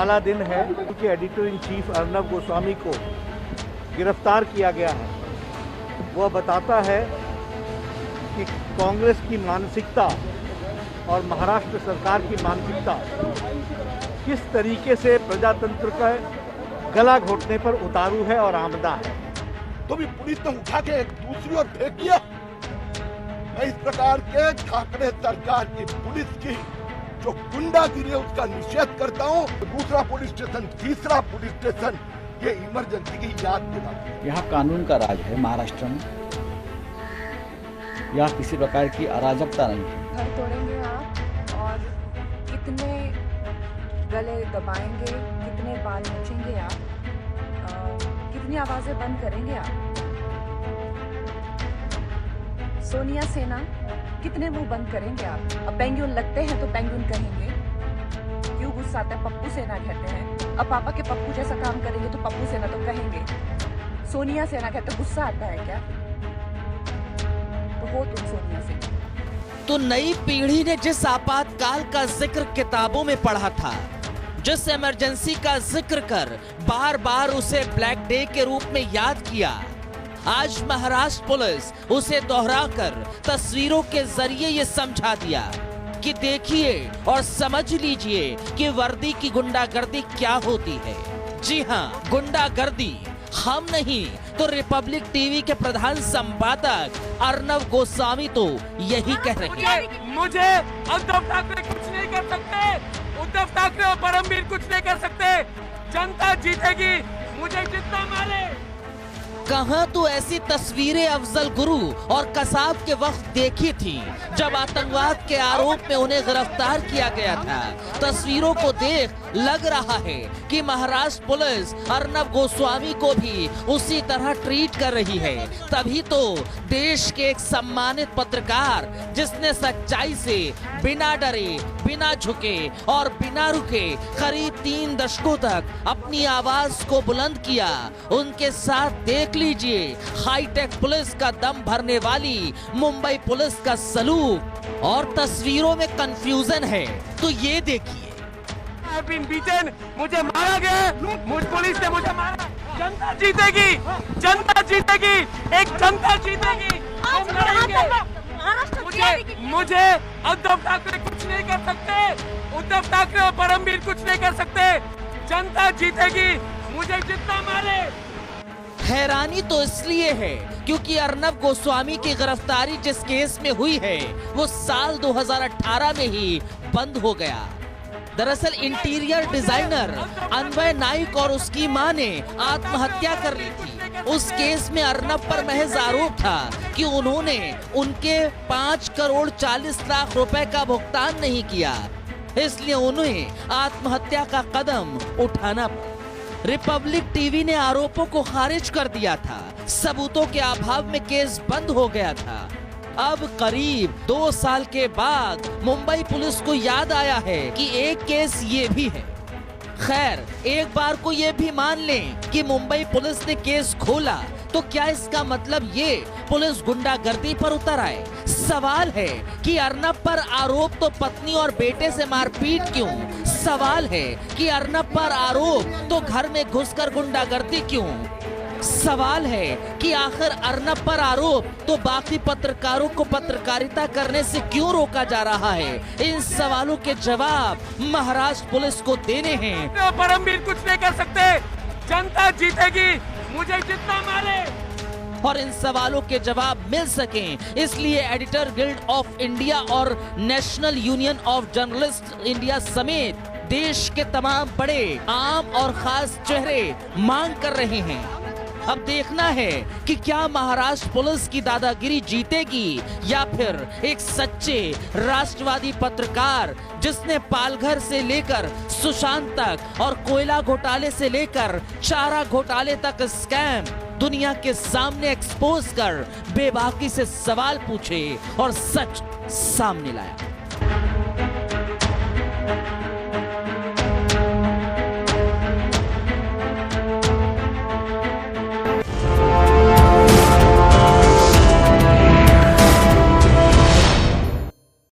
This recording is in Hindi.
काला दिन है क्योंकि editor in chief Arnab Goswami को गिरफ्तार किया गया है। वह बताता है कि कांग्रेस की मानसिकता और महाराष्ट्र सरकार की मानसिकता किस तरीके से प्रजातंत्र का गला घोटने पर उतारू है और आमदा है। तो भी पुलिस ने उठा के एक दूसरी ओर फेंक दिया। मैं इस प्रकार के ठाकरे सरकार की पुलिस की जो गुंडागिरी है उसका निषेध करता हूँ। दूसरा पुलिस स्टेशन, तीसरा पुलिस स्टेशन ये इमरजेंसी की याद दिलाती है। यहाँ कानून का राज है महाराष्ट्र में, यहाँ किसी प्रकार की अराजकता नहीं है। घर तोड़ेंगे आप और कितने गले दबाएंगे, कितने बाल नोचेंगे आप, कितनी आवाजें बंद करेंगे आप। सोनिया सेना कितने मुंह बंद करेंगे आप। अब पेंगुइन लगते हैं तो पेंगुइन कहेंगे, क्यों गुस्सा आता है, पप्पू सेना कहते हैं। अब पापा के पप्पू जैसा काम करेंगे तो पप्पू सेना तो कहेंगे। सोनिया सेना कहते गुस्सा आता है क्या, तो हो तुम सोनिया सेना। तो नई पीढ़ी ने जिस आपातकाल का जिक्र किताबों में पढ़ा था, जिस इमरजेंसी का जिक्र कर बार बार उसे ब्लैक डे के रूप में याद किया, आज महाराष्ट्र पुलिस उसे दोहराकर तस्वीरों के जरिए ये समझा दिया कि देखिए और समझ लीजिए कि वर्दी की गुंडागर्दी क्या होती है। जी हाँ, गुंडागर्दी हम नहीं तो रिपब्लिक टीवी के प्रधान संपादक अर्नब गोस्वामी तो यही कह रहे हैं। मुझे उद्धव ठाकरे कुछ नहीं कर सकते, उद्धव ठाकरे और परमवीर कुछ नहीं कर सकते। जनता जीतेगी, मुझे जितना मारे। कहां तो ऐसी तस्वीरें अफजल गुरु और कसाब के वक्त देखी थी जब आतंकवाद के आरोप में उन्हें गिरफ्तार किया गया था। तस्वीरों को देख लग रहा है कि महाराष्ट्र पुलिस अर्नब गोस्वामी को भी उसी तरह ट्रीट कर रही है। तभी तो देश के एक सम्मानित पत्रकार जिसने सच्चाई से बिना डरे, बिना झुके और बिना रुके करीब 3 दशकों तक अपनी आवाज को बुलंद किया, उनके साथ देख लीजिए हाईटेक पुलिस का दम भरने वाली मुंबई पुलिस का सलूक। और तस्वीरों में कंफ्यूजन है तो ये देखिए। मुझे मारा गया, मुझ पुलिस ने मुझे मारा। जनता जीतेगी, जनता जीतेगी, एक जनता जीतेगी। हम लड़ेंगे। मुझे उद्धव ठाकरे कुछ नहीं कर सकते, उद्धव ठाकरे और परमवीर कुछ नहीं कर सकते। जनता जीतेगी, मुझे जितना मारे। हैरानी तो इसलिए है क्योंकि अर्नब गोस्वामी की गिरफ्तारी जिस केस में हुई है वो साल 2018 में ही बंद हो गया। दरअसल इंटीरियर डिजाइनर अन्वय नाइक और उसकी मां ने आत्महत्या कर ली थी। उस केस में अर्नब पर महज आरोप था कि उन्होंने उनके 5 करोड़ 40 लाख रुपए का भुगतान नहीं किया, इसलिए उन्हें आत्महत्या का कदम उठाना पड़ा। रिपब्लिक टीवी ने आरोपों को खारिज कर दिया था। सबूतों के अभाव में केस बंद हो गया था। अब करीब 2 साल के बाद मुंबई पुलिस को याद आया है कि एक केस ये भी है। खैर, एक बार को ये भी मान लें कि मुंबई पुलिस ने केस खोला तो क्या इसका मतलब ये पुलिस गुंडागर्दी पर उतर आए? सवाल है कि अर्नब पर आरोप तो पत्नी और बेटे से मारपीट क्यों? सवाल है कि अर्नब पर आरोप तो घर में घुसकर गुंडागर्दी क्यों? सवाल है कि आखिर अर्नब पर आरोप तो बाकी पत्रकारों को पत्रकारिता करने से क्यों रोका जा रहा है? इन सवालों के जवाब महाराष्ट्र पुलिस को देने हैं। परमवीर कुछ नहीं कर सकते, जनता जीतेगी, मुझे जितना मारे। और इन सवालों के जवाब मिल सकें इसलिए एडिटर गिल्ड ऑफ इंडिया और national union of journalist India समेत देश के तमाम बड़े, आम और खास चेहरे मांग कर रहे हैं। अब देखना है कि क्या महाराष्ट्र पुलिस की दादागिरी जीतेगी या फिर एक सच्चे राष्ट्रवादी पत्रकार जिसने पालघर से लेकर सुशांत तक और कोयला घोटाले से लेकर चारा घोटाले तक स्कैम दुनिया के सामने एक्सपोज कर बेबाकी से सवाल पूछे और सच सामने लाया।